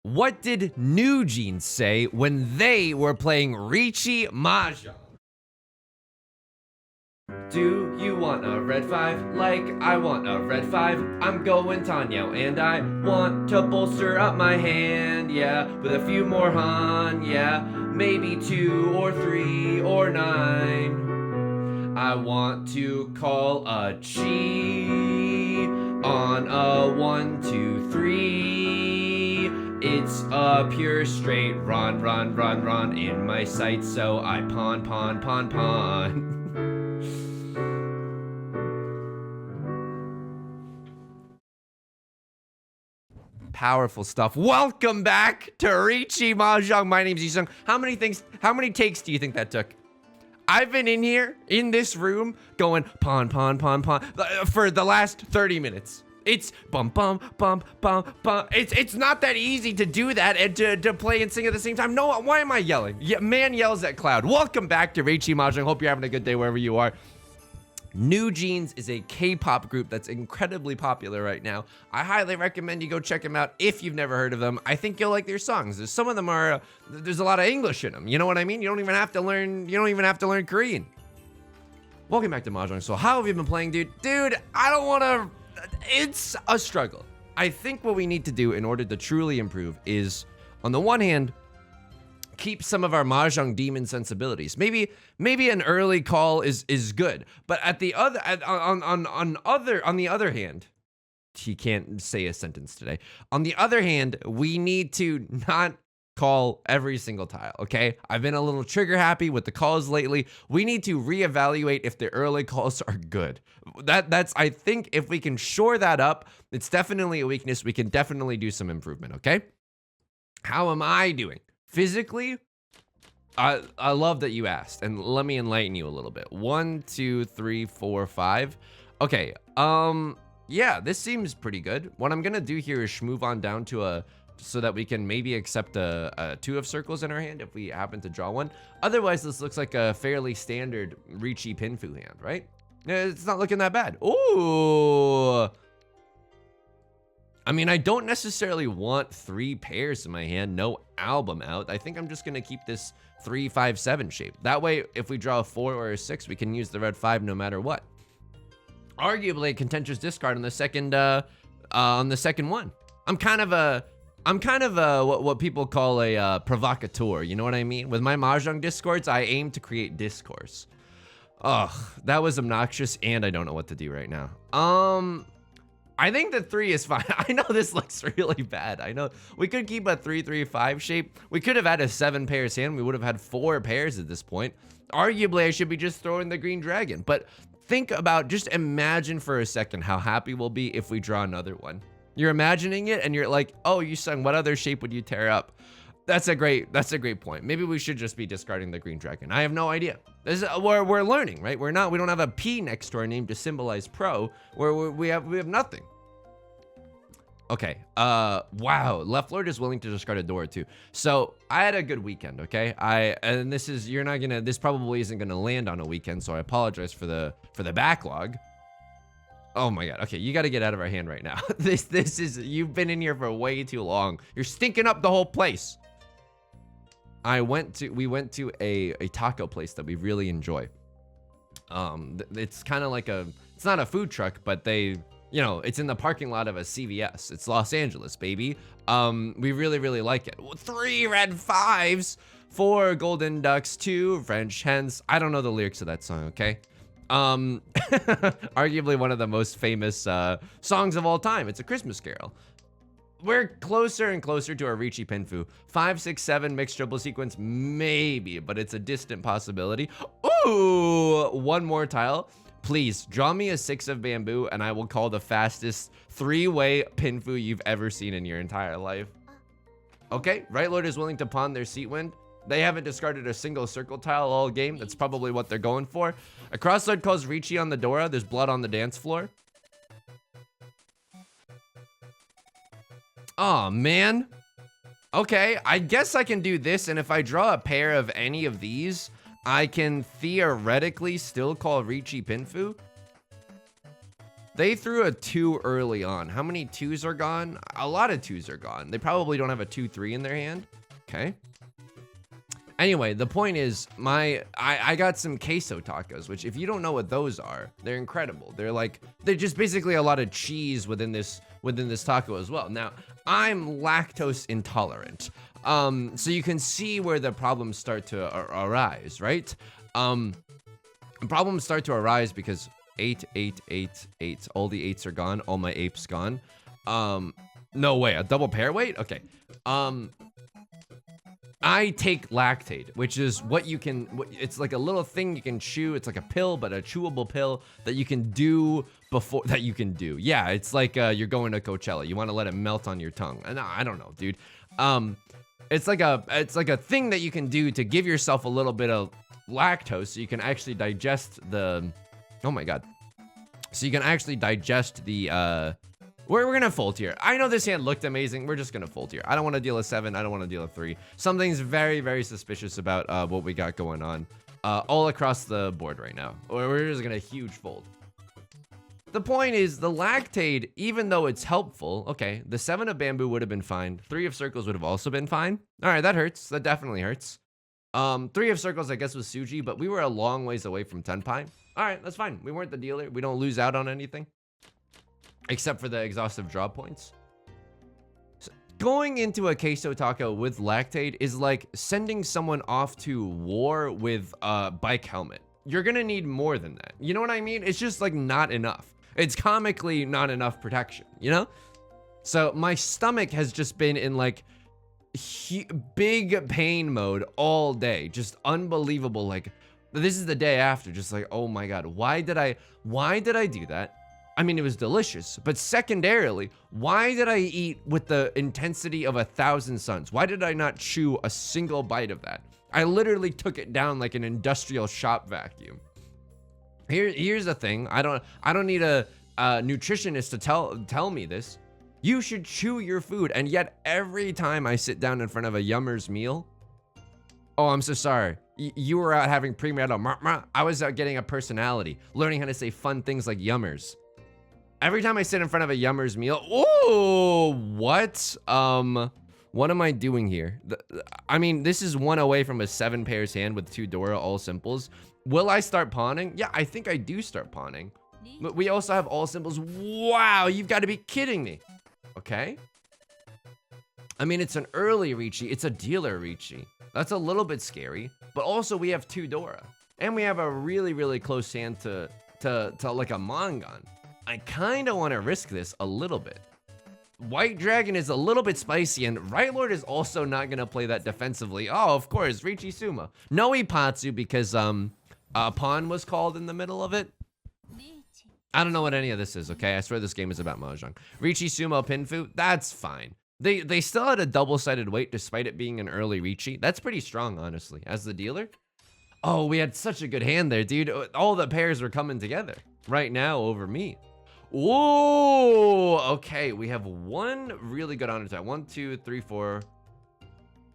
What did New Jeans say when they were playing Riichi Mahjong? Do you want a red 5? Like I want a red 5. I'm going Tenhou and I want to bolster up my hand, yeah, with a few more Han, yeah, maybe 2 or 3 or 9. I want to call a chi on a 1, 2, 3. It's a pure straight run in my sights, so I pawn. Powerful stuff. Welcome back to Riichi Mahjong. My name's Yusong. How many takes do you think that took? I've been in here, in this room, going pawn for the last 30 minutes. It's bum. It's not that easy to do that and to play and sing at the same time. No, why am I yelling? Yeah, man yells at cloud. Welcome back to Riichi Mahjong. Hope you're having a good day wherever you are. New Jeans is a K-pop group that's incredibly popular right now. I highly recommend you go check them out if you've never heard of them. I think you'll like their songs. Some of them are, there's a lot of English in them. You know what I mean? You don't even have to learn Korean. Welcome back to Mahjong Soul. How have you been playing, dude? Dude, I don't want to, it's a struggle. I think what we need to do in order to truly improve is, on the one hand, keep some of our Mahjong demon sensibilities. Maybe an early call is good, but on the other hand, he can't say a sentence today. On the other hand, we need to not call every single tile, okay? I've been a little trigger happy with the calls lately. We need to reevaluate if the early calls are good. That's I think if we can shore that up, it's definitely a weakness. We can definitely do some improvement, okay? How am I doing? Physically, I love that you asked, and let me enlighten you a little bit. 1, 2, 3, 4, 5. Okay, yeah, this seems pretty good. What I'm gonna do here is move on down to so that we can maybe accept a 2 of circles in our hand if we happen to draw one. Otherwise, this looks like a fairly standard Riichi Pinfu hand, right? It's not looking that bad. Ooh. I mean, I don't necessarily want 3 pairs in my hand, no album out. I think I'm just gonna keep this 3, 5, 7 shape. That way, if we draw a 4 or a 6, we can use the red 5 no matter what. Arguably a contentious discard on the second one. I'm kind of what people call a provocateur. You know what I mean? With my Mahjong discords, I aim to create discourse. Ugh, that was obnoxious, and I don't know what to do right now. I think the 3 is fine. I know this looks really bad. I know we could keep a 3, 3, 5 shape. We could have had a 7 pairs hand. We would have had 4 pairs at this point. Arguably, I should be just throwing the green dragon. But think about, just imagine for a second how happy we'll be if we draw another one. You're imagining it and you're like, oh, Yusong, what other shape would you tear up? That's a great point. Maybe we should just be discarding the green dragon. I have no idea. We're learning, right? We don't have a P next to our name to symbolize pro, where we have nothing. Okay, wow, Left Lord is willing to discard a door too. So I had a good weekend, okay? This probably isn't gonna land on a weekend, so I apologize for the backlog. Oh my God, okay, you gotta get out of our hand right now. You've been in here for way too long. You're stinking up the whole place. We went to a taco place that we really enjoy. It's kind of like it's not a food truck, but it's in the parking lot of a CVS. It's Los Angeles, baby. We really like it. 3 red 5s, 4 golden ducks, 2 French hens. I don't know the lyrics of that song, okay? Arguably one of the most famous songs of all time. It's a Christmas carol. We're closer and closer to our Riichi Pinfu. 5, 6, 7 mixed triple sequence, maybe, but it's a distant possibility. Ooh, 1 more tile. Please draw me a 6 of bamboo and I will call the fastest 3-way Pinfu you've ever seen in your entire life. Okay, Right Lord is willing to pawn their seat wind. They haven't discarded a single circle tile all game. That's probably what they're going for. A Crosslord calls Riichi on the Dora. There's blood on the dance floor. Oh, man. Okay, I guess I can do this, and if I draw a pair of any of these, I can theoretically still call Riichi Pinfu. They threw a 2 early on. How many 2s are gone? A lot of 2s are gone. They probably don't have a 2-3 in their hand. Okay. Anyway, the point is, I got some queso tacos, which if you don't know what those are, they're incredible. They're just basically a lot of cheese within this taco as well. Now, I'm lactose intolerant. So you can see where the problems start to arise, right? Problems start to arise because 8, 8, 8, 8. All the 8s are gone. All my apes gone. No way. A double pair weight? Okay. I take lactate, which is what you can, it's like a little thing you can chew. It's like a pill, but a chewable pill that you can do before, Yeah, it's like you're going to Coachella. You want to let it melt on your tongue. And I don't know, dude. It's like a thing that you can do to give yourself a little bit of lactose so you can actually digest the, oh my God. So you can actually digest the, we're gonna fold here. I know this hand looked amazing. We're just gonna fold here. I don't want to deal a 7. I don't want to deal a 3. Something's very, very suspicious about what we got going on all across the board right now. Or we're just gonna huge fold. The point is, the lactate, even though it's helpful, okay, the 7 of bamboo would have been fine. 3 of circles would have also been fine. All right, that hurts. That definitely hurts. 3 of circles, I guess, was Suji, but we were a long ways away from Tenpai. All right, that's fine. We weren't the dealer. We don't lose out on anything. Except for the exhaustive draw points. So going into a queso taco with lactate is like sending someone off to war with a bike helmet. You're gonna need more than that. You know what I mean? It's just like not enough. It's comically not enough protection, you know? So my stomach has just been in like big pain mode all day. Just unbelievable. Like, this is the day after, just like, oh my God, why did I do that? I mean, it was delicious, but secondarily, why did I eat with the intensity of 1,000 suns? Why did I not chew a single bite of that? I literally took it down like an industrial shop vacuum. Here's the thing. I don't need a nutritionist to tell me this. You should chew your food, and yet every time I sit down in front of a Yummer's meal, oh, I'm so sorry. You were out having premarital. I was out getting a personality, learning how to say fun things like Yummers. Every time I sit in front of a Yummer's meal, oh, what? What am I doing here? I mean, this is 1 away from a 7 pairs hand with 2 Dora, all simples. Will I start pawning? Yeah, I think I do start pawning. But we also have all simples. Wow, you've got to be kidding me. Okay. I mean, it's an early Riichi. It's a dealer Riichi. That's a little bit scary. But also, we have 2 Dora. And we have a really, really close hand to like a Mongon. I kind of want to risk this a little bit. White Dragon is a little bit spicy, and Right Lord is also not going to play that defensively. Oh, of course, Riichi Sumo. No Ipatsu because pawn was called in the middle of it. I don't know what any of this is, okay? I swear this game is about Mahjong. Riichi Sumo Pinfu, that's fine. They still had a double-sided weight despite it being an early Riichi. That's pretty strong, honestly, as the dealer. Oh, we had such a good hand there, dude. All the pairs were coming together right now over me. Whoa, okay, we have 1 really good honor tie. 1, 2, 3, 4.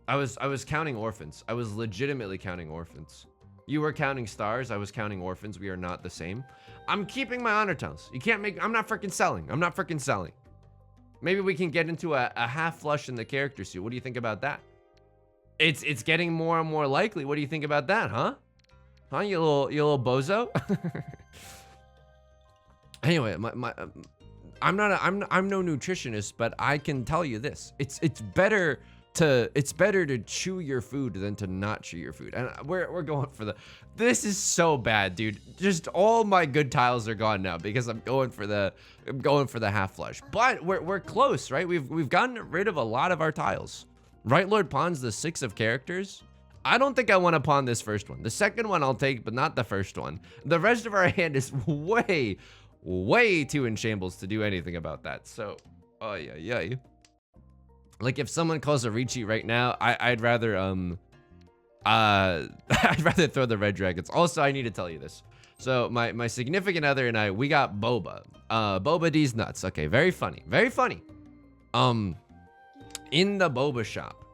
I was counting orphans. I was legitimately counting orphans. You were counting stars. I was counting orphans. We are not the same. I'm keeping my honor tiles. You can't make, I'm not freaking selling. I'm not freaking selling. Maybe we can get into a half flush in the character suit. What do you think about that? It's getting more and more likely. What do you think about that, huh? Huh, you little bozo? Anyway, I'm no nutritionist, but I can tell you this: it's better to chew your food than to not chew your food. And we're going for the. This is so bad, dude. Just all my good tiles are gone now because I'm going for the half flush. But we're close, right? We've gotten rid of a lot of our tiles. Right Lord pawns the 6 of characters. I don't think I want to pawn this first one. The second one I'll take, but not the first one. The rest of our hand is way too in shambles to do anything about that. So, oh yeah. Like if someone calls a Riichi right now, I'd rather I'd rather throw the red dragons. Also, I need to tell you this. So my significant other and I, we got Boba. Boba D's nuts. Okay, very funny. Very funny. In the boba shop,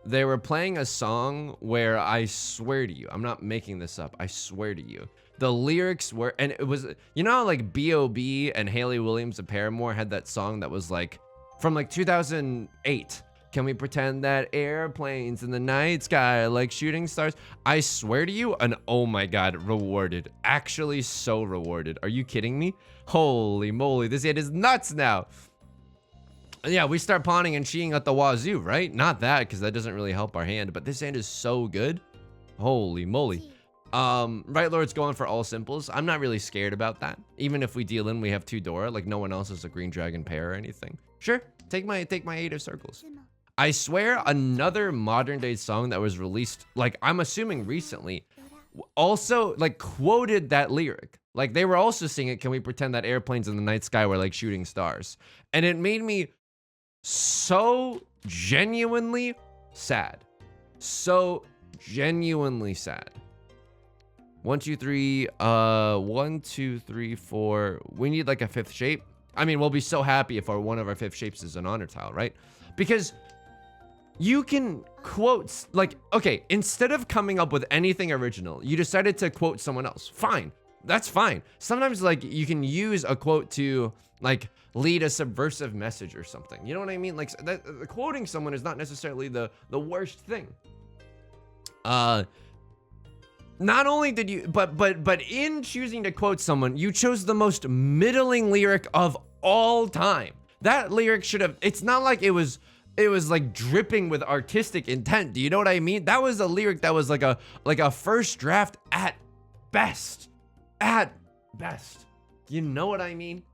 they were playing a song where I swear to you, I'm not making this up, I swear to you, the lyrics were, and it was, you know how like B.O.B. and Haley Williams of Paramore had that song that was like, from like 2008, can we pretend that airplanes in the night sky are like shooting stars? I swear to you, and oh my god, rewarded. Actually so rewarded. Are you kidding me? Holy moly, this hand is nuts now. Yeah, we start pawning and cheating at the wazoo, right? Not that, because that doesn't really help our hand, but this hand is so good. Holy moly. Right Lord's going for all simples. I'm not really scared about that. Even if we deal in, we have 2 Dora, like no one else has a green dragon pair or anything. Sure, take my 8 of circles. I swear another modern day song that was released, like I'm assuming recently, also like quoted that lyric. Like they were also singing, can we pretend that airplanes in the night sky were like shooting stars? And it made me so genuinely sad. So genuinely sad. 1, 2, 3, 1, 2, 3, 4. We need like a 5th shape. I mean, we'll be so happy if one of our 5th shapes is an honor tile, right? Because you can quote, like, okay, instead of coming up with anything original, you decided to quote someone else. Fine. That's fine. Sometimes like you can use a quote to like lead a subversive message or something. You know what I mean? Like quoting someone is not necessarily the worst thing. Not only did you, but in choosing to quote someone, you chose the most middling lyric of all time. That lyric should have, it's not like it was like dripping with artistic intent. Do you know what I mean? That was a lyric that was like a first draft at best. At best. You know what I mean?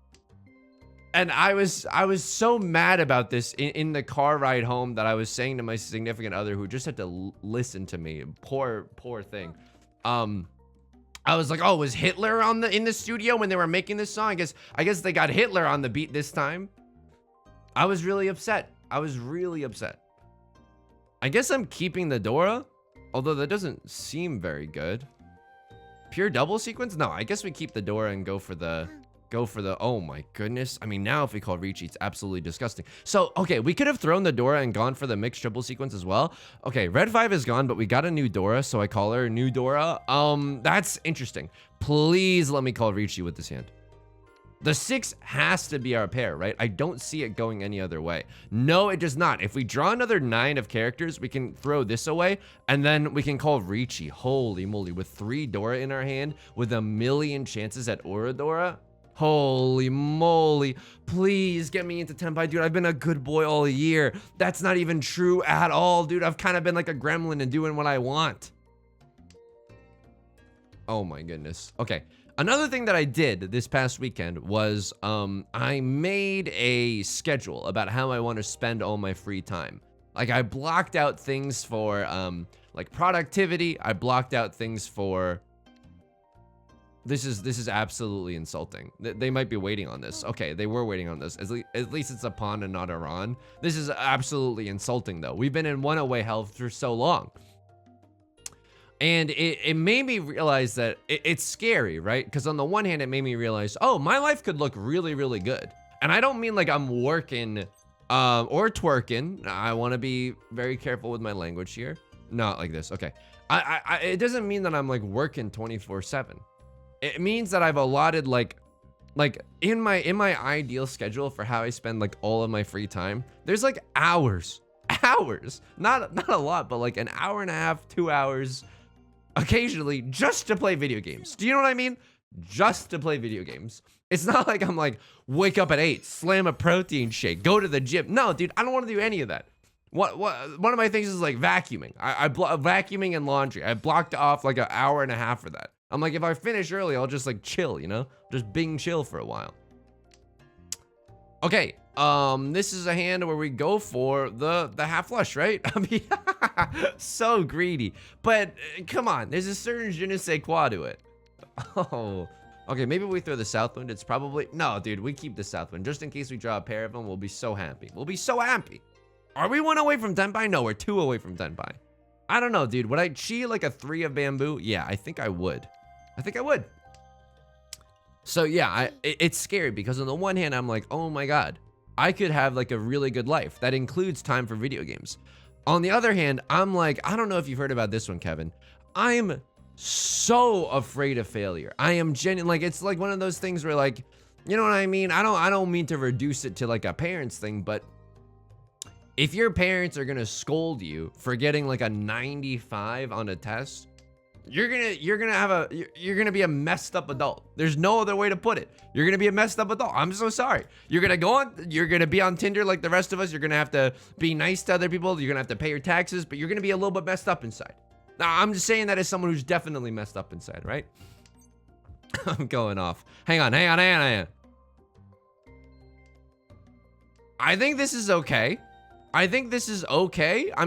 And I was so mad about this in the car ride home that I was saying to my significant other, who just had to listen to me. Poor thing. I was like, oh, was Hitler in the studio when they were making this song? I guess they got Hitler on the beat this time. I was really upset. I guess I'm keeping the Dora, although that doesn't seem very good. Pure double sequence? No, I guess we keep the Dora and go for the, oh my goodness. I mean, now if we call Riichi, it's absolutely disgusting. So, okay, we could have thrown the Dora and gone for the mixed triple sequence as well. Okay, red 5 is gone, but we got a new Dora, so I call her new Dora. That's interesting. Please let me call Riichi with this hand. The 6 has to be our pair, right? I don't see it going any other way. No, it does not. If we draw another 9 of characters, we can throw this away, and then we can call Riichi. Holy moly, with 3 Dora in our hand, with a million chances at Oradora. Holy moly. Please get me into Tenpai, dude. I've been a good boy all year. That's not even true at all, dude. I've kind of been like a gremlin and doing what I want. Oh my goodness. Okay. Another thing that I did this past weekend was I made a schedule about how I want to spend all my free time. Like I blocked out things for like productivity. I blocked out things for, this is absolutely insulting. They might be waiting on this. Okay, they were waiting on this. At least it's a pawn and not a ron. This is absolutely insulting though. We've been in one-away health for so long. And it made me realize that it's scary, right? Because on the one hand, it made me realize, oh, my life could look really, really good. And I don't mean like I'm working or twerking. I want to be very careful with my language here. Not like this. Okay. It doesn't mean that I'm like working 24/7. It means that I've allotted like in my ideal schedule for how I spend like all of my free time. There's like hours, not a lot, but like an hour and a half, 2 hours. Occasionally just to play video games. Do you know what I mean? Just to play video games. It's not like I'm like, wake up at 8, slam a protein shake, go to the gym. No, dude, I don't want to do any of that. One of my things is like vacuuming. Vacuuming and laundry. I blocked off like an hour and a half for that. I'm like, if I finish early, I'll just like chill, you know? Just Bing chill for a while. Okay, this is a hand where we go for the half flush, right? I mean, so greedy. But come on, there's a certain je ne sais quoi to it. Oh, okay, maybe we throw the south wind. It's probably, no, dude, we keep the south wind. Just in case we draw a pair of them, we'll be so happy. We'll be so happy. Are we 1 away from Tenpai? No, we're 2 away from Tenpai. I don't know, dude. Would I chi like a 3 of bamboo? Yeah, I think I would. So yeah, it's scary because on the one hand, I'm like, oh my God, I could have like a really good life that includes time for video games. On the other hand, I'm like, I don't know if you've heard about this one, Kevin. I'm so afraid of failure. I am genuine. Like, it's like one of those things where, like, you know what I mean? I don't mean to reduce it to like a parents thing, but if your parents are gonna scold you for getting like a 95 on a test, you're gonna be a messed up adult. There's no other way to put it. You're gonna be a messed up adult. I'm so sorry. You're gonna be on Tinder like the rest of us. You're gonna have to be nice to other people. You're gonna have to pay your taxes, but you're gonna be a little bit messed up inside. Now, I'm just saying that as someone who's definitely messed up inside, right? I'm going off. Hang on. I think this is okay. I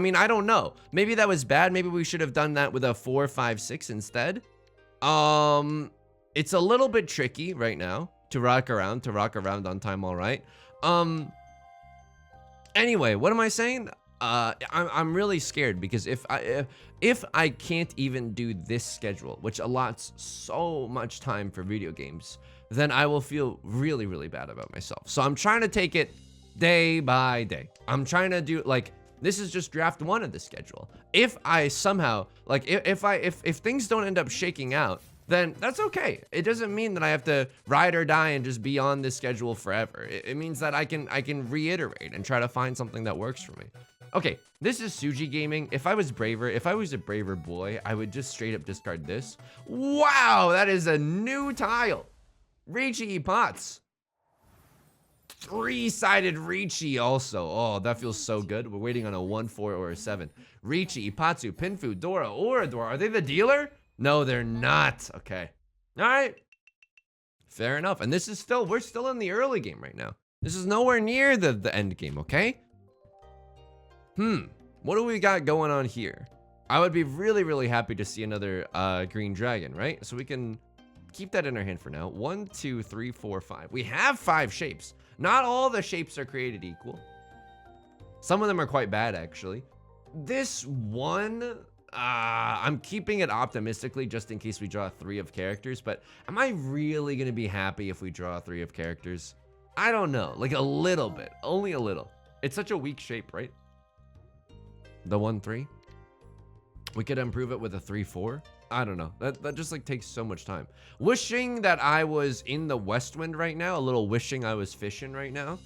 mean, I don't know. Maybe that was bad. Maybe we should have done that with a 4, 5, 6 instead. It's a little bit tricky right now to rock around on time, all right. Anyway, what am I saying? I'm really scared because if I can't even do this schedule, which allots so much time for video games, then I will feel really, really bad about myself. So I'm trying to take it day by day. I'm trying to do, like, this is just draft 1 of the schedule. If I somehow, like, if things don't end up shaking out, then that's okay. It doesn't mean that I have to ride or die and just be on this schedule forever. It means that I can reiterate and try to find something that works for me. Okay, this is Suji Gaming. If I was a braver boy, I would just straight up discard this. Wow, that is a new tile. Riichi Pots. 3-sided Riichi also. Oh, that feels so good. We're waiting on a 1, 4, or a 7. Riichi, Ipatsu, Pinfu, Dora, Oradora. Are they the dealer? No, they're not. Okay. All right. Fair enough. And this is we're still in the early game right now. This is nowhere near the end game, okay? What do we got going on here? I would be really, really happy to see another green dragon, right? So we can keep that in our hand for now. 1, 2, 3, 4, 5. We have 5 shapes. Not all the shapes are created equal. Some of them are quite bad, actually. This one, I'm keeping it optimistically just in case we draw 3 of characters, but am I really gonna be happy if we draw 3 of characters? I don't know, like a little bit, only a little. It's such a weak shape, right? The 1, 3. We could improve it with a 3, 4. I don't know. That just like takes so much time. Wishing that I was in the West Wind right now. A little wishing I was fishing right now.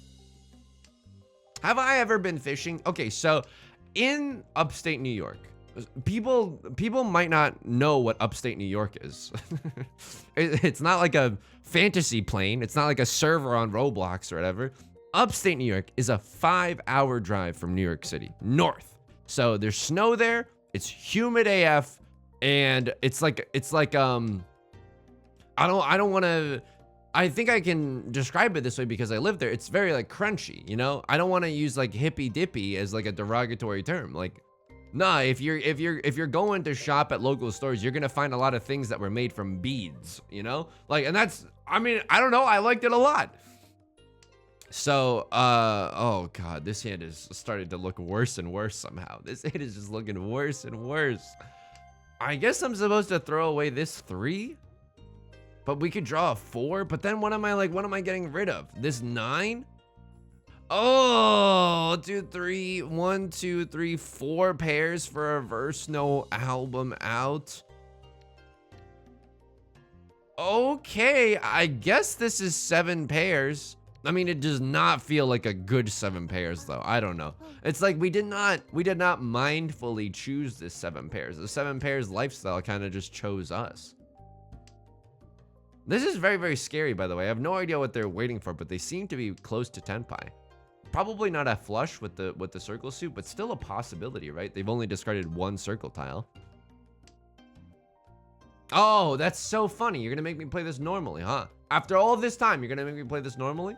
Have I ever been fishing? Okay, so in upstate New York, people might not know what upstate New York is. It's not like a fantasy plane. It's not like a server on Roblox or whatever. Upstate New York is a 5-hour drive from New York City, north. So there's snow there. It's humid AF. And it's like I don't want to, I think I can describe it this way because I live there. It's very like crunchy, you know? I don't want to use like hippy dippy as like a derogatory term. Like, nah, if you're going to shop at local stores, you're going to find a lot of things that were made from beads, you know? Like, and that's, I mean, I don't know. I liked it a lot. So, oh God, this hand is starting to look worse and worse somehow. This hand is just looking worse and worse. I guess I'm supposed to throw away this 3, but we could draw a 4. But then what am I getting rid of? This 9? Oh, 2, 3, 1, 2, 3, 4 pairs for a verse, no album out. Okay, I guess this is 7 pairs. I mean, it does not feel like a good 7 pairs though. I don't know. It's like we did not mindfully choose this 7 pairs. The 7 pairs lifestyle kind of just chose us. This is very, very scary, by the way. I have no idea what they're waiting for, but they seem to be close to Tenpai. Probably not a flush with the circle suit, but still a possibility, right? They've only discarded 1 circle tile. Oh, that's so funny. You're gonna make me play this normally, huh? After all this time, you're gonna make me play this normally?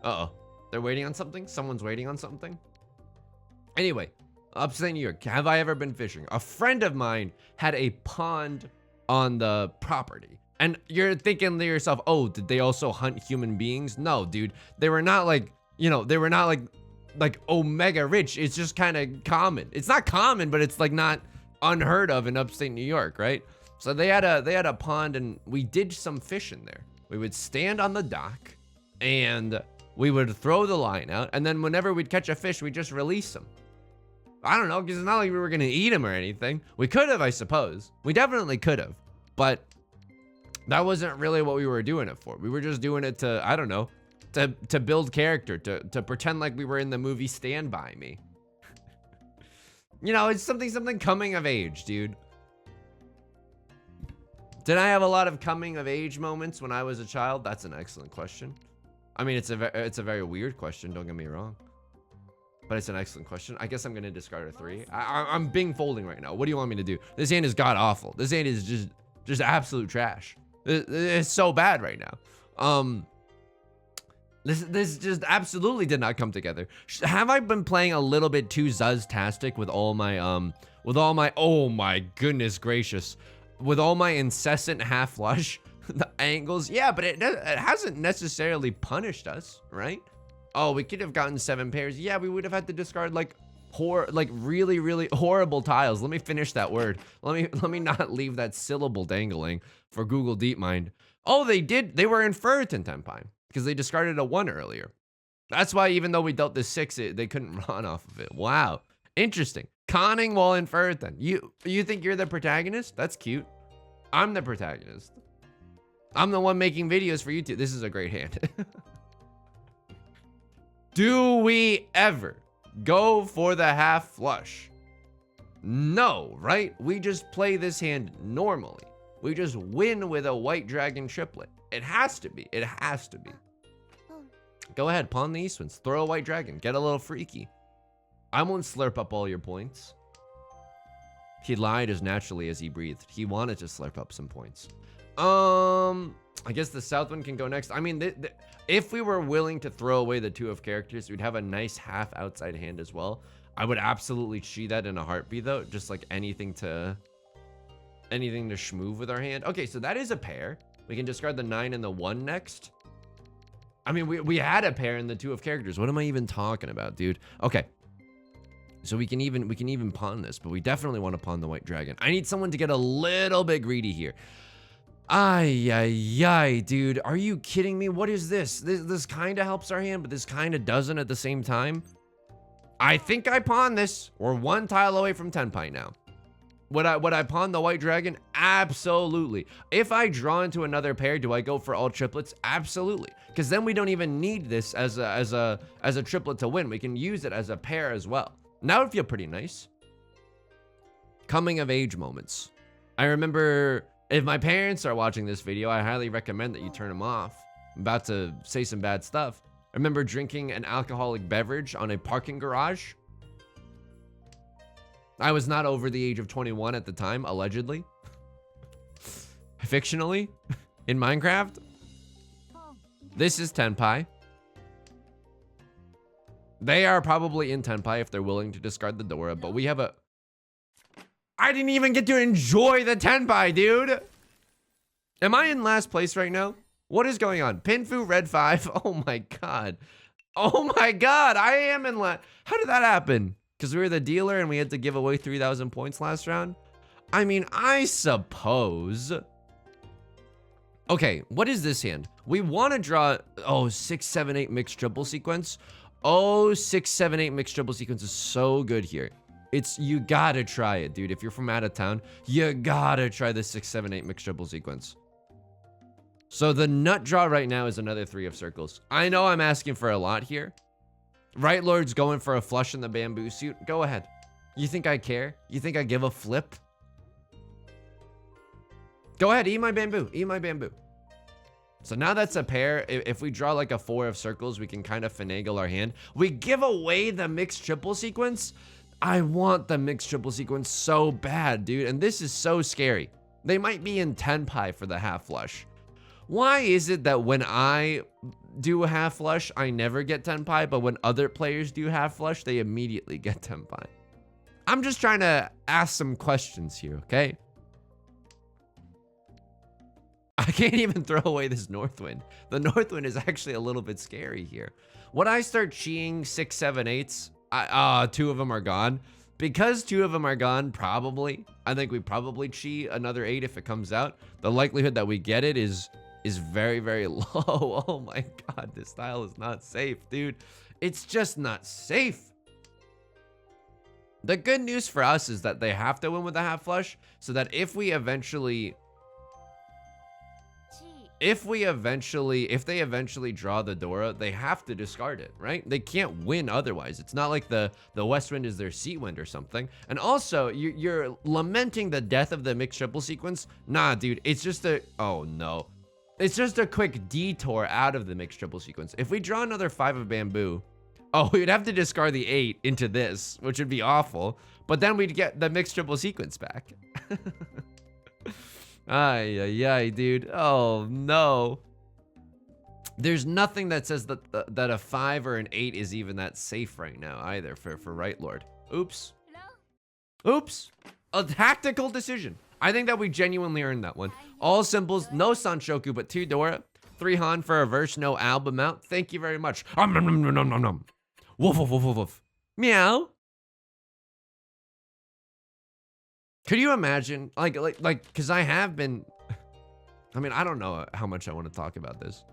Uh-oh. They're waiting on something? Someone's waiting on something? Anyway, upstate New York. Have I ever been fishing? A friend of mine had a pond on the property. And you're thinking to yourself, oh, did they also hunt human beings? No, dude. They were not like, you know, they were not like omega rich. It's just kind of common. It's not common, but it's like not unheard of in upstate New York, right? So they had a pond and we did some fishing there. We would stand on the dock and we would throw the line out, and then whenever we'd catch a fish, we'd just release them. I don't know, because it's not like we were gonna eat him or anything. We could have, I suppose. We definitely could have, but that wasn't really what we were doing it for. We were just doing it to, I don't know, to build character, to pretend like we were in the movie Stand By Me. You know, it's something coming of age, dude. Did I have a lot of coming of age moments when I was a child? That's an excellent question. I mean, it's a very weird question, don't get me wrong. But it's an excellent question. I guess I'm gonna discard a 3. I'm Bing folding right now. What do you want me to do? This hand is god awful. This hand is just absolute trash. It's so bad right now. This just absolutely did not come together. Have I been playing a little bit too Zuztastic with all my oh my goodness gracious, with all my incessant half flush, the angles? Yeah, but it hasn't necessarily punished us, right? Oh, we could have gotten 7 pairs. Yeah, we would have had to discard like really, really horrible tiles. Let me finish that word. Let me not leave that syllable dangling for Google DeepMind. Oh, they were inferred in Tenpai because they discarded a 1 earlier. That's why even though we dealt this 6, they couldn't run off of it. Wow, interesting. Conning while inferred then. You think you're the protagonist? That's cute. I'm the protagonist. I'm the one making videos for YouTube. This is a great hand. Do we ever go for the half flush? No, right? We just play this hand normally. We just win with a white dragon triplet. It has to be. It has to be. Go ahead, pawn the east winds. Throw a white dragon. Get a little freaky. I won't slurp up all your points. He lied as naturally as he breathed. He wanted to slurp up some points. I guess the south one can go next. I mean, if we were willing to throw away the 2 of characters, we'd have a nice half outside hand as well. I would absolutely cheat that in a heartbeat though. Just like anything to schmoove with our hand. Okay, so that is a pair. We can discard the 9 and the 1 next. I mean, we had a pair in the 2 of characters. What am I even talking about, dude? Okay. So we can even pawn this, but we definitely want to pawn the white dragon. I need someone to get a little bit greedy here. Ay, dude. Are you kidding me? What is this? This kind of helps our hand, but this kind of doesn't at the same time. I think I pawn this. We're 1 tile away from Tenpai now. Would I pawn the white dragon? Absolutely. If I draw into another pair, do I go for all triplets? Absolutely. Because then we don't even need this as a triplet to win. We can use it as a pair as well. Now it would feel pretty nice. Coming of age moments. I remember, if my parents are watching this video, I highly recommend that you turn them off. I'm about to say some bad stuff. I remember drinking an alcoholic beverage on a parking garage. I was not over the age of 21 at the time, allegedly. Fictionally, in Minecraft. This is Tenpai. They are probably in Tenpai if they're willing to discard the Dora, but we have a... I didn't even get to enjoy the Tenpai, dude. Am I in last place right now? What is going on? Pinfu, red 5. Oh my god. Oh my god, I am in last. How did that happen? Because we were the dealer and we had to give away 3,000 points last round? I mean, I suppose. Okay, what is this hand? We want to draw, 6, 7, 8 mixed triple sequence. Oh, 6, 7, 8 mixed triple sequence is so good here. You gotta try it, dude. If you're from out of town, you gotta try the 6, 7, 8 mixed triple sequence. So the nut draw right now is another 3 of circles. I know I'm asking for a lot here. Right Lord's going for a flush in the bamboo suit. Go ahead. You think I care? You think I give a flip? Go ahead, eat my bamboo. Eat my bamboo. So now that's a pair. If we draw like a 4 of circles, we can kind of finagle our hand. We give away the mixed triple sequence. I want the mixed triple sequence so bad, dude. And this is so scary. They might be in Tenpai for the half flush. Why is it that when I do a half flush, I never get Tenpai, but when other players do half flush, they immediately get Tenpai? I'm just trying to ask some questions here, okay? I can't even throw away this north wind. The north wind is actually a little bit scary here. Would I start cheeing 6, 7, 8s? 2 of them are gone. Because 2 of them are gone, probably. I think we probably cheat another 8 if it comes out. The likelihood that we get it is very, very low. Oh my god, this style is not safe, dude. It's just not safe. The good news for us is that they have to win with a half flush, so that if they eventually draw the Dora, they have to discard it, right? They can't win otherwise. It's not like the West Wind is their seat wind or something. And also, you're lamenting the death of the mixed triple sequence. Nah, dude, it's just oh no. It's just a quick detour out of the mixed triple sequence. If we draw another 5 of bamboo, oh, we'd have to discard the 8 into this, which would be awful. But then we'd get the mixed triple sequence back. Ay, ay, dude. Oh, no. There's nothing that says that a 5 or an 8 is even that safe right now either for Right Lord. Oops. Oops. A tactical decision. I think that we genuinely earned that one. All symbols, no Sanshoku, but 2 Dora. 3 Han for a verse, no album out. Thank you very much. Woof, woof, woof, woof, woof. Meow. Could you imagine, like, because I have been, I mean, I don't know how much I want to talk about this.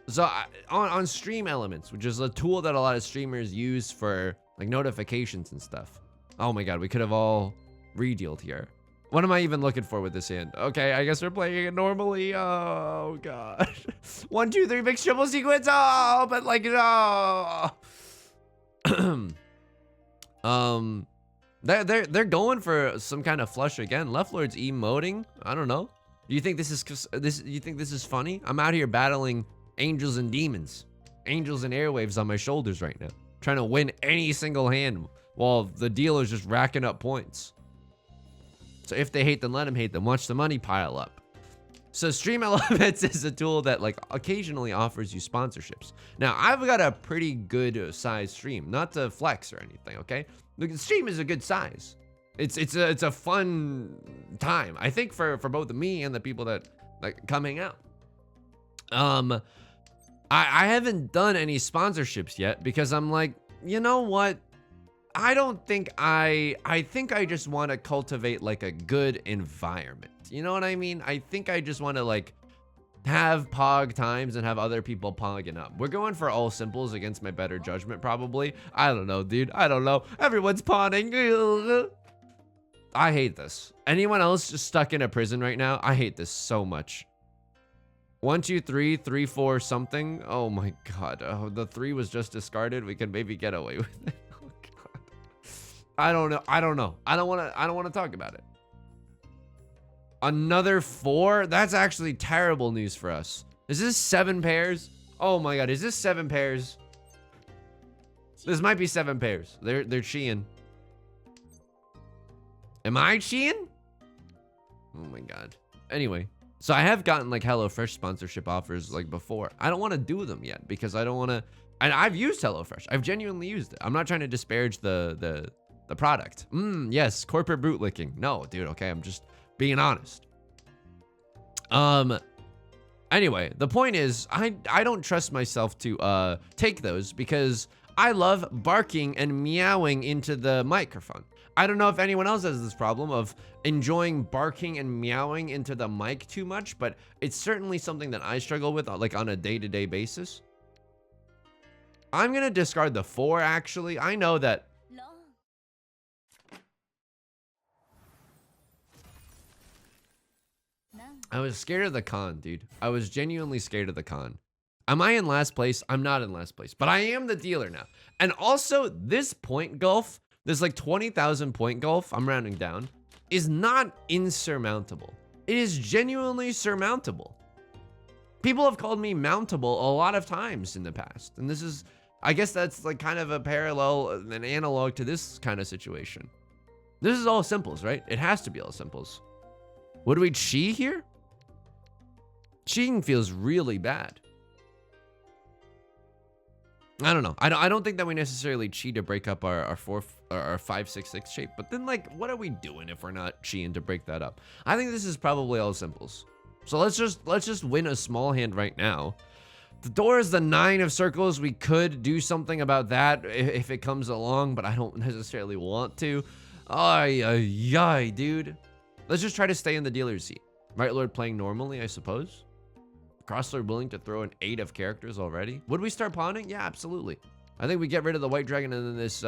So on Stream Elements, which is a tool that a lot of streamers use for like notifications and stuff. Oh my God, we could have all redealed here. What am I even looking for with this hand? Okay, I guess we're playing it normally. Oh God. 1, 2, 3, mixed triple sequence. Oh, but like, no. They're going for some kind of flush again. Left Lord's emoting. I don't know. Do you think this is funny? I'm out here battling angels and demons, angels and airwaves on my shoulders right now, trying to win any single hand while the dealer's just racking up points. So if they hate them, let them hate them. Watch the money pile up. So Stream Elements is a tool that like occasionally offers you sponsorships. Now I've got a pretty good size stream, not to flex or anything. Okay, the stream is a good size. It's a fun time, I think, for both me and the people that like coming out. I haven't done any sponsorships yet because I'm like, you know what? I think I just want to cultivate like a good environment. You know what I mean? I think I just want to like have pog times and have other people pogging up. We're going for all simples against my better judgment, probably. I don't know, dude. I don't know. Everyone's pawning. I hate this. Anyone else just stuck in a prison right now? I hate this so much. 1, 2, 3, 3, 4, something. Oh my God. Oh, the 3 was just discarded. We can maybe get away with it. Oh God. I don't know. I don't know. I don't want to talk about it. Another 4? That's actually terrible news for us. Is this 7 pairs? Oh my God. Is this 7 pairs? This might be 7 pairs. They're cheating. Am I cheating? Oh my God. Anyway. So I have gotten like HelloFresh sponsorship offers like before. I don't want to do them yet because I don't want to. And I've used HelloFresh. I've genuinely used it. I'm not trying to disparage the product. Yes, corporate bootlicking. No, dude. Okay, I'm just being honest. Anyway, the point is, I don't trust myself to take those because I love barking and meowing into the microphone. I don't know if anyone else has this problem of enjoying barking and meowing into the mic too much, but it's certainly something that I struggle with like on a day-to-day basis. I'm gonna discard the 4 actually. I know that. I was scared of the con, dude. I was genuinely scared of the con. Am I in last place? I'm not in last place, but I am the dealer now. And also this point gulf, this like 20,000 point gulf, I'm rounding down, is not insurmountable. It is genuinely surmountable. People have called me mountable a lot of times in the past. And this is, I guess that's like kind of a parallel, an analog to this kind of situation. This is all simples, right? It has to be all simples. Would we chi here? Cheating feels really bad. I don't know. I don't think that we necessarily chi to break up our 5-6-6 shape, but then like, what are we doing if we're not chiing to break that up? I think this is probably all simples. So let's just win a small hand right now. The door is the 9 of circles. We could do something about that if it comes along, but I don't necessarily want to. Ay, ay, ay, dude. Let's just try to stay in the dealer's seat. Right Lord playing normally, I suppose. Crosslord willing to throw an 8 of characters already. Would we start pawning? Yeah, absolutely. I think we get rid of the white dragon and then this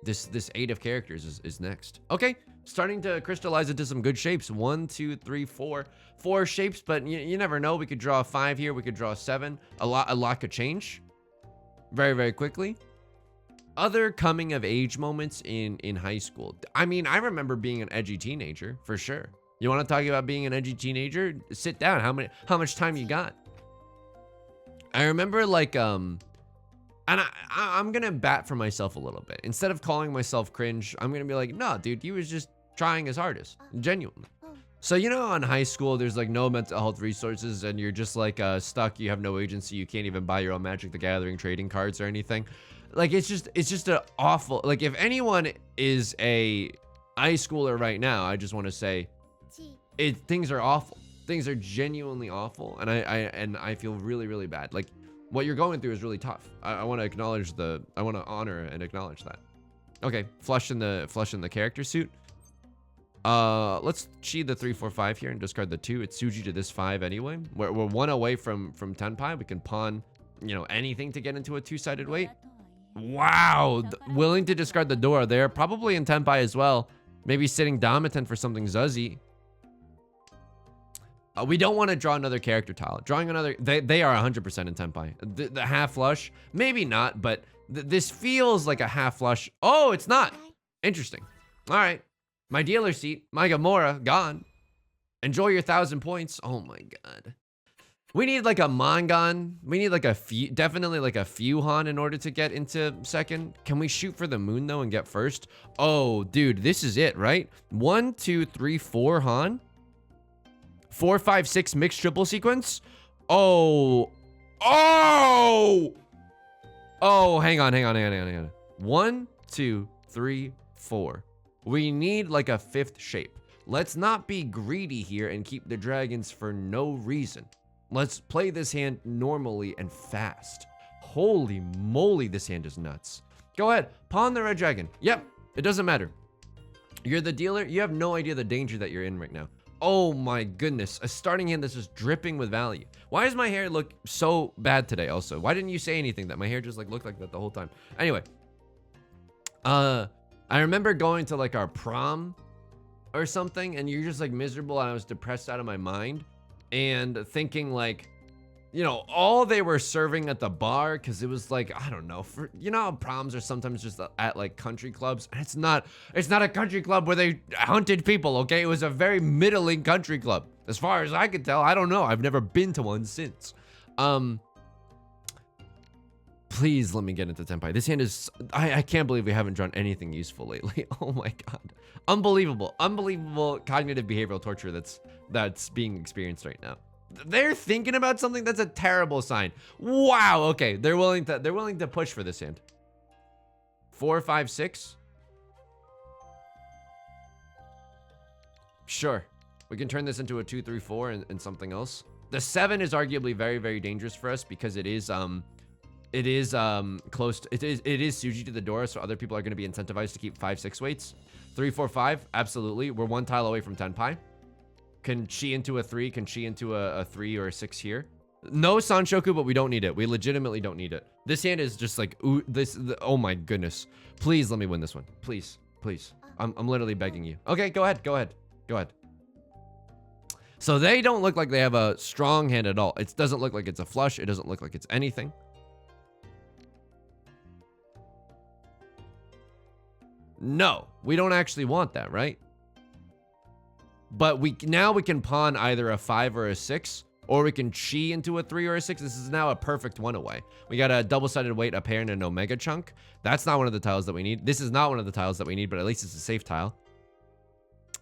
This 8 of characters is next. Okay, starting to crystallize into some good shapes. 1, 2, 3, 4. 4 shapes, but you never know. We could draw a 5 here. We could draw a 7. A lot could change very, very quickly. Other coming of age moments in high school. I mean, I remember being an edgy teenager for sure. You want to talk about being an edgy teenager? Sit down. How much time you got? I remember like and I'm gonna bat for myself a little bit. Instead of calling myself cringe, I'm gonna be like, no, dude, you was just trying his hardest, genuinely. So you know, in high school, there's like no mental health resources, and you're just like stuck. You have no agency. You can't even buy your own Magic the Gathering trading cards or anything. Like it's just an awful. Like if anyone is a high schooler right now, I just want to say, things are awful. Things are genuinely awful, and I feel really, really bad. Like what you're going through is really tough. I want to acknowledge I want to honor and acknowledge that. Okay, flush in the character suit. Let's cheat the 3, 4, 5 here and discard the 2. It's Suji to this 5 anyway. We're 1 away from Tenpai. We can pawn, you know, anything to get into a 2-sided weight. Wow, willing to discard the door there. Probably in Tenpai as well. Maybe sitting Damaten for something Zuzzy. We don't want to draw another character tile. Drawing another, they are 100% in Tenpai. The half flush, maybe not, but this feels like a half flush. Oh, it's not. Interesting. All right. My dealer seat, my Gamora, gone. Enjoy your 1,000 points. Oh my God. We need like a Mangan. We need like definitely like a Fuhan in order to get into second. Can we shoot for the moon though and get first? Oh, dude, this is it, right? 1, 2, 3, 4 Han. 4, 5, 6 mixed triple sequence. Oh, hang on. 1, 2, 3, 4. We need like a 5th shape. Let's not be greedy here and keep the dragons for no reason. Let's play this hand normally and fast. Holy moly, this hand is nuts. Go ahead, pawn the red dragon. Yep, it doesn't matter. You're the dealer. You have no idea the danger that you're in right now. Oh my goodness, a starting hand that's just dripping with value. Why does my hair look so bad today also? Why didn't you say anything that my hair just like looked like that the whole time? Anyway, I remember going to like our prom or something and you're just like miserable and I was depressed out of my mind and thinking like, you know, all they were serving at the bar, because it was like, I don't know, for, you know, proms are sometimes just at like country clubs. And it's not a country club where they hunted people, okay? It was a very middling country club. As far as I could tell, I don't know. I've never been to one since. Please let me get into Tenpai. This hand is, I can't believe we haven't drawn anything useful lately. Oh my God. Unbelievable cognitive behavioral torture that's being experienced right now. They're thinking about something. That's a terrible sign. Wow. Okay. They're willing to push for this hand. 4, 5, 6. Sure. We can turn this into a 2, 3, 4 and something else. The 7 is arguably very, very dangerous for us because it is close to, it is Suji to the door, so other people are going to be incentivized to keep 5, 6 weights. 3, 4, 5. Absolutely. We're 1 tile away from Tenpai. Can chi into a 3? Can chi into a 3 or a 6 here? No Sanshoku, but we don't need it. We legitimately don't need it. This hand is just like, ooh, oh my goodness. Please let me win this one. Please, please. I'm literally begging you. Okay, go ahead. So they don't look like they have a strong hand at all. It doesn't look like it's a flush. It doesn't look like it's anything. No, we don't actually want that, right? But now we can pawn either a 5 or a 6, or we can chi into a 3 or a 6. This is now a perfect 1 away. We got a double-sided weight, a pair, and an omega chunk. That's not one of the tiles that we need. This is not one of the tiles that we need, but at least it's a safe tile.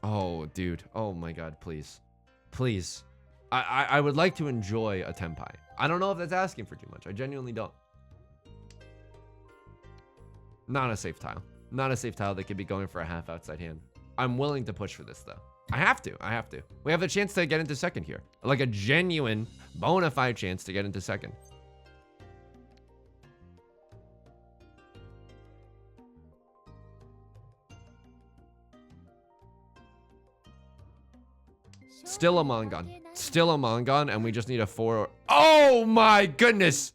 Oh, dude. Oh my God, please. Please. I would like to enjoy a Tenpai. I don't know if that's asking for too much. I genuinely don't. Not a safe tile. Not a safe tile that could be going for a half outside hand. I'm willing to push for this though. I have to. We have a chance to get into second here. Like a genuine, bona fide chance to get into second. Still a Mangan, and we just need a 4. Oh my goodness!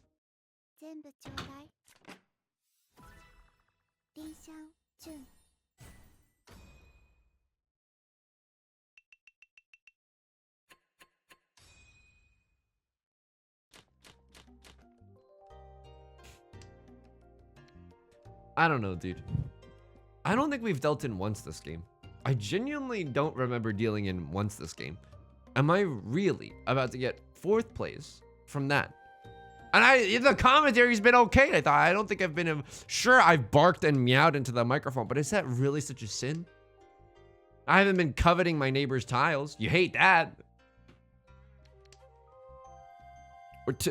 I don't know, dude. I don't think we've dealt in once this game. I genuinely don't remember dealing in once this game. Am I really about to get 4th place from that? And the commentary's been okay. I don't think I've been, sure, I've barked and meowed into the microphone, but is that really such a sin? I haven't been coveting my neighbor's tiles. You hate that.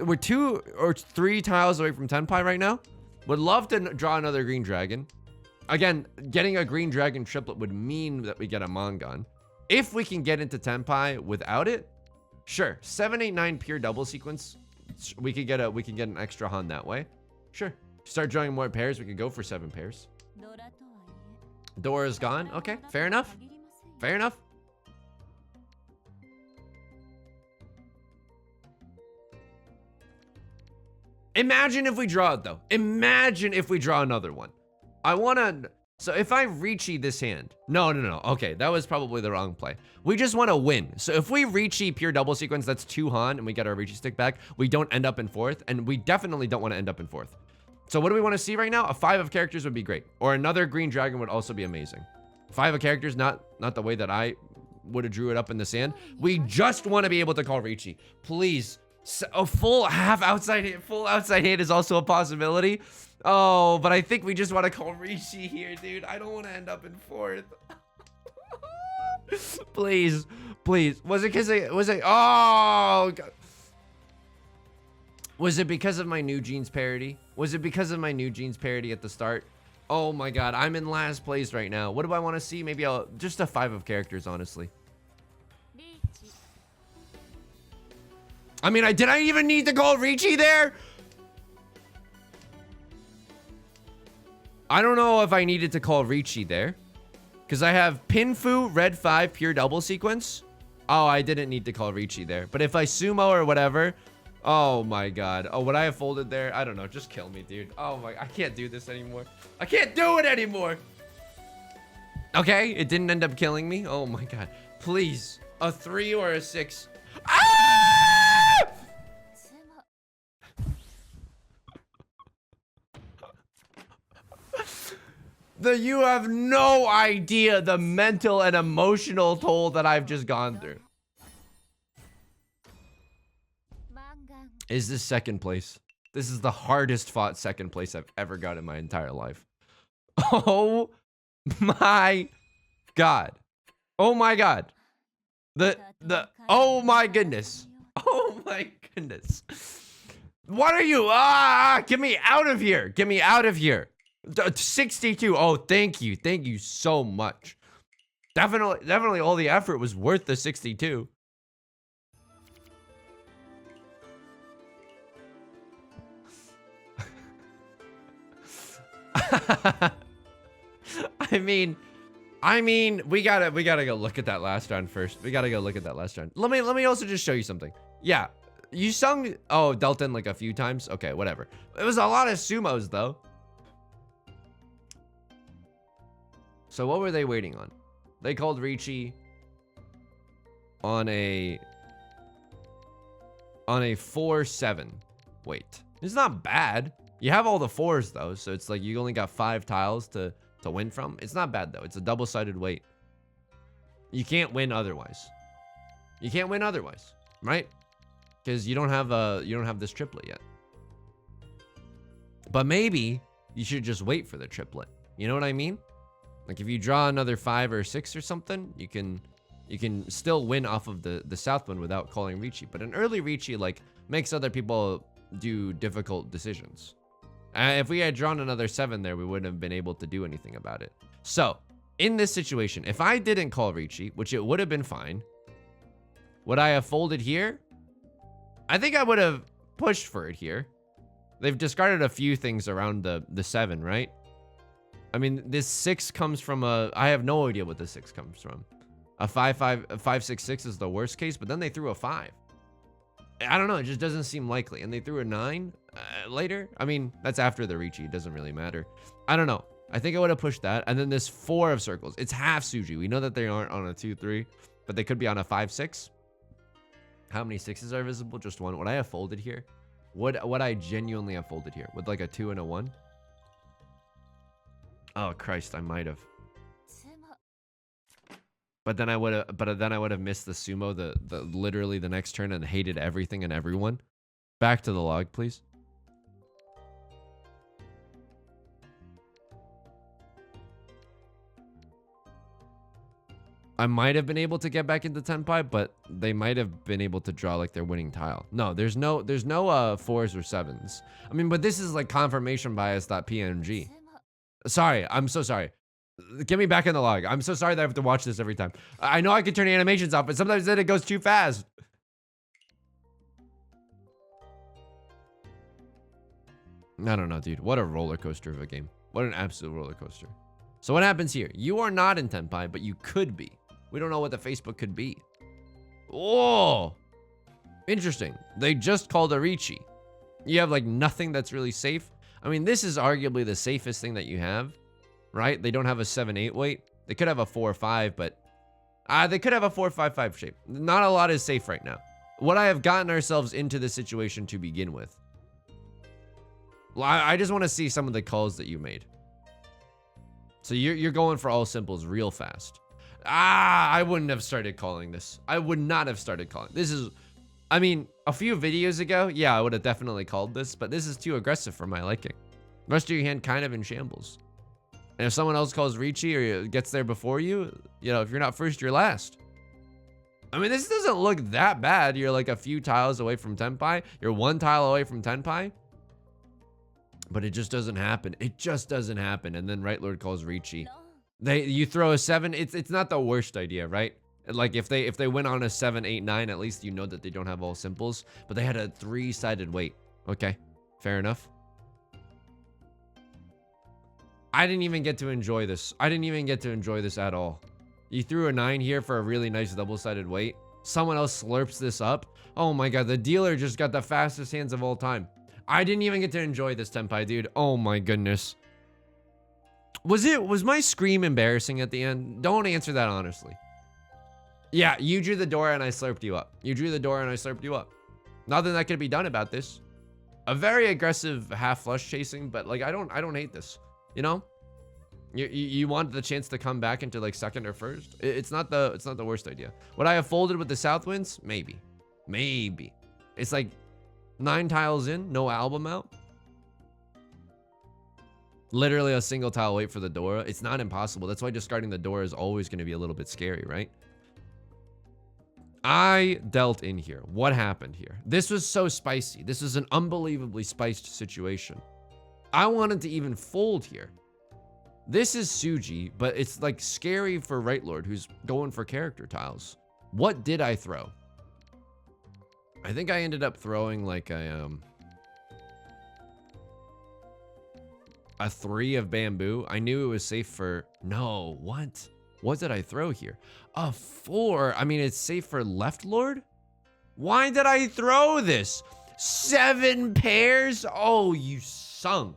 We're 2 or 3 tiles away from Tenpai right now. Would love to draw another green dragon. Again, getting a green dragon triplet would mean that we get a Mangan. If we can get into Tenpai without it, sure. 7, 8, 9 pure double sequence. We could get an extra Han that way. Sure. Start drawing more pairs. We could go for 7 pairs. Door is gone. Okay, fair enough. Fair enough. Imagine if we draw it though. Imagine if we draw another one. I wanna, so if I Riichi this hand, no. Okay, that was probably the wrong play. We just wanna win. So if we Riichi pure double sequence, that's 2 Han and we get our Riichi stick back, we don't end up in 4th, and we definitely don't wanna end up in 4th. So what do we wanna see right now? A 5 of characters would be great. Or another green dragon would also be amazing. 5 of characters, not the way that I would have drew it up in the sand. We just wanna be able to call Riichi. Please. A full outside hand is also a possibility. Oh, but I think we just want to call Riichi here, dude. I don't want to end up in 4th. Please. Was it because oh God. Was it because of my New Jeans parody? Was it because of my New Jeans parody at the start? Oh my God, I'm in last place right now. What do I want to see? Maybe just a 5 of characters, honestly. I mean, did I even need to call Riichi there? I don't know if I needed to call Riichi there. Because I have Pinfu, red 5, pure double sequence. Oh, I didn't need to call Riichi there. But if I sumo or whatever. Oh my God. Oh, would I have folded there? I don't know. Just kill me, dude. Oh my, I can't do this anymore. I can't do it anymore. Okay, it didn't end up killing me. Oh my God. Please. A 3 or a 6. Ah! You have no idea the mental and emotional toll that I've just gone through. Is this 2nd place? This is the hardest fought 2nd place I've ever got in my entire life. Oh my God. Oh my God. Oh my goodness. Oh my goodness. What are you? Get me out of here. Get me out of here. 62. Oh, thank you. Thank you so much. Definitely all the effort was worth the 62. I mean, we gotta go look at that last round first. We gotta go look at that last round. Let me also just show you something. Yeah, Yusong, oh, dealt in like a few times. Okay, whatever. It was a lot of sumos though. So what were they waiting on? They called Riichi on a 4-7. Wait, it's not bad. You have all the 4s though, so it's like you only got 5 tiles to win from. It's not bad though. It's a double-sided weight. You can't win otherwise. You can't win otherwise, right? Because you don't have this triplet yet. But maybe you should just wait for the triplet. You know what I mean? Like if you draw another 5 or 6 or something, you can still win off of the south one without calling Riichi. But an early Riichi like makes other people do difficult decisions. If we had drawn another 7 there, we wouldn't have been able to do anything about it. So in this situation, if I didn't call Riichi, which it would have been fine, would I have folded here? I think I would have pushed for it here. They've discarded a few things around the 7, right? I mean, this 6 comes from I have no idea what the 6 comes from. A 5-6-6 is the worst case, but then they threw a 5. I don't know, it just doesn't seem likely. And they threw a 9 later. I mean, that's after the Riichi. It doesn't really matter. I don't know. I think I would have pushed that. And then this 4 of circles. It's half Suji. We know that they aren't on a 2-3, but they could be on a 5-6. How many 6s are visible? Just 1. Would I have folded here? Would I genuinely have folded here with like a 2 and a 1? Oh Christ, I might have. But then I would have missed the sumo the literally the next turn and hated everything and everyone. Back to the log, please. I might have been able to get back into tenpai, but they might have been able to draw like their winning tile. No, there's no 4s or 7s. I mean, but this is like confirmation bias.png. Sorry, I'm so sorry. Get me back in the log. I'm so sorry that I have to watch this every time. I know I can turn animations off, but sometimes then it goes too fast. I don't know, dude. What a roller coaster of a game. What an absolute roller coaster. So what happens here? You are not in tenpai, but you could be. We don't know what the Facebook could be. Oh, interesting. They just called a Riichi. You have like nothing that's really safe. I mean, this is arguably the safest thing that you have, right? They don't have a 7-8 weight. They could have a 4-5, but they could have a 4-5-5 shape. Not a lot is safe right now. What I have gotten ourselves into this situation to begin with. I just want to see some of the calls that you made. So you're going for all simples real fast. I wouldn't have started calling this. I would not have started calling. This is, I mean, a few videos ago, yeah, I would have definitely called this, but this is too aggressive for my liking. The rest of your hand kind of in shambles. And if someone else calls Riichi or gets there before you, you know, if you're not first, you're last. I mean, this doesn't look that bad. You're like a few tiles away from tenpai. You're one tile away from tenpai. But it just doesn't happen. It just doesn't happen. And then Right Lord calls Riichi. You throw a 7. It's not the worst idea, right? Like if they went on a 7, 8, 9, at least you know that they don't have all simples. But they had a 3-sided weight. Okay, fair enough. I didn't even get to enjoy this. I didn't even get to enjoy this at all. You threw a 9 here for a really nice double-sided weight. Someone else slurps this up. Oh my god, the dealer just got the fastest hands of all time. I didn't even get to enjoy this tenpai, dude. Oh my goodness. Was my scream embarrassing at the end? Don't answer that honestly. Yeah, you drew the door and I slurped you up. You drew the door and I slurped you up. Nothing that could be done about this. A very aggressive half flush chasing, but like I don't hate this. You know? You want the chance to come back into like second or first? It's not the worst idea. Would I have folded with the south winds? Maybe. Maybe. It's like 9 tiles in, no album out. Literally a single tile wait for the door. It's not impossible. That's why discarding the door is always going to be a little bit scary, right? I dealt in here. What happened here? This was so spicy. This is an unbelievably spiced situation. I wanted to even fold here. This is Suji, but it's like scary for Right Lord who's going for character tiles. What did I throw? I think I ended up throwing like a 3 of bamboo. I knew it was safe for, no, what? What did I throw here? A 4. I mean, it's safe for left lord? Why did I throw this? 7 pairs? Oh, you sung.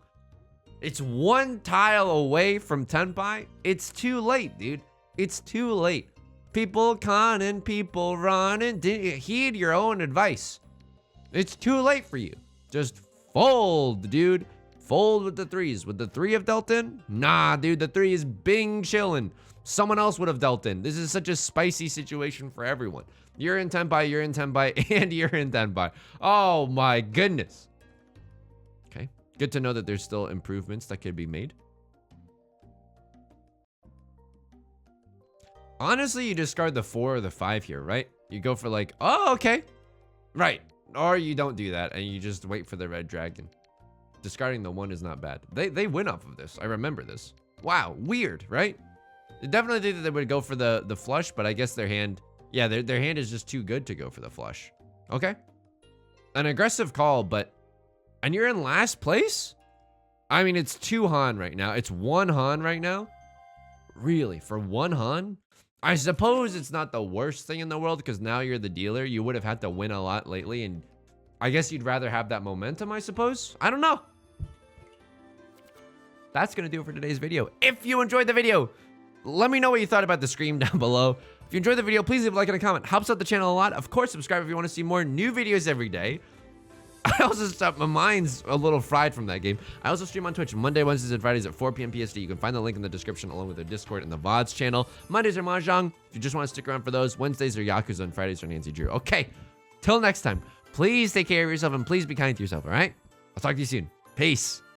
It's 1 tile away from tenpai. It's too late, dude. It's too late. People conning, people running. Heed your own advice. It's too late for you. Just fold, dude. Fold with the 3s. With the 3 have dealt in? Nah, dude, the 3 is bing chillin'. Someone else would have dealt in. This is such a spicy situation for everyone. You're in tenpai, you're in tenpai, and you're in tenpai. Oh my goodness. Okay, good to know that there's still improvements that could be made. Honestly, you discard the 4 or the 5 here, right? You go for like, oh, okay. Right. Or you don't do that and you just wait for the red dragon. Discarding the 1 is not bad. They win off of this. I remember this. Wow, weird, right? They definitely think that they would go for the flush, but I guess their hand, yeah, their hand is just too good to go for the flush. Okay. An aggressive call, but, and you're in last place? I mean, it's 2 Han right now. It's 1 Han right now. Really, for 1 Han? I suppose it's not the worst thing in the world because now you're the dealer. You would have had to win a lot lately, and I guess you'd rather have that momentum, I suppose. I don't know. That's going to do it for today's video. If you enjoyed the video, let me know what you thought about the scream down below. If you enjoyed the video, please leave a like and a comment. Helps out the channel a lot. Of course, subscribe if you want to see more new videos every day. I also my mind's a little fried from that game. I also stream on Twitch Monday, Wednesdays, and Fridays at 4 p.m. PST. You can find the link in the description along with their Discord and the VODs channel. Mondays are Mahjong. If you just want to stick around for those, Wednesdays are Yakuza and Fridays are Nancy Drew. Okay, till next time, please take care of yourself and please be kind to yourself, all right? I'll talk to you soon. Peace.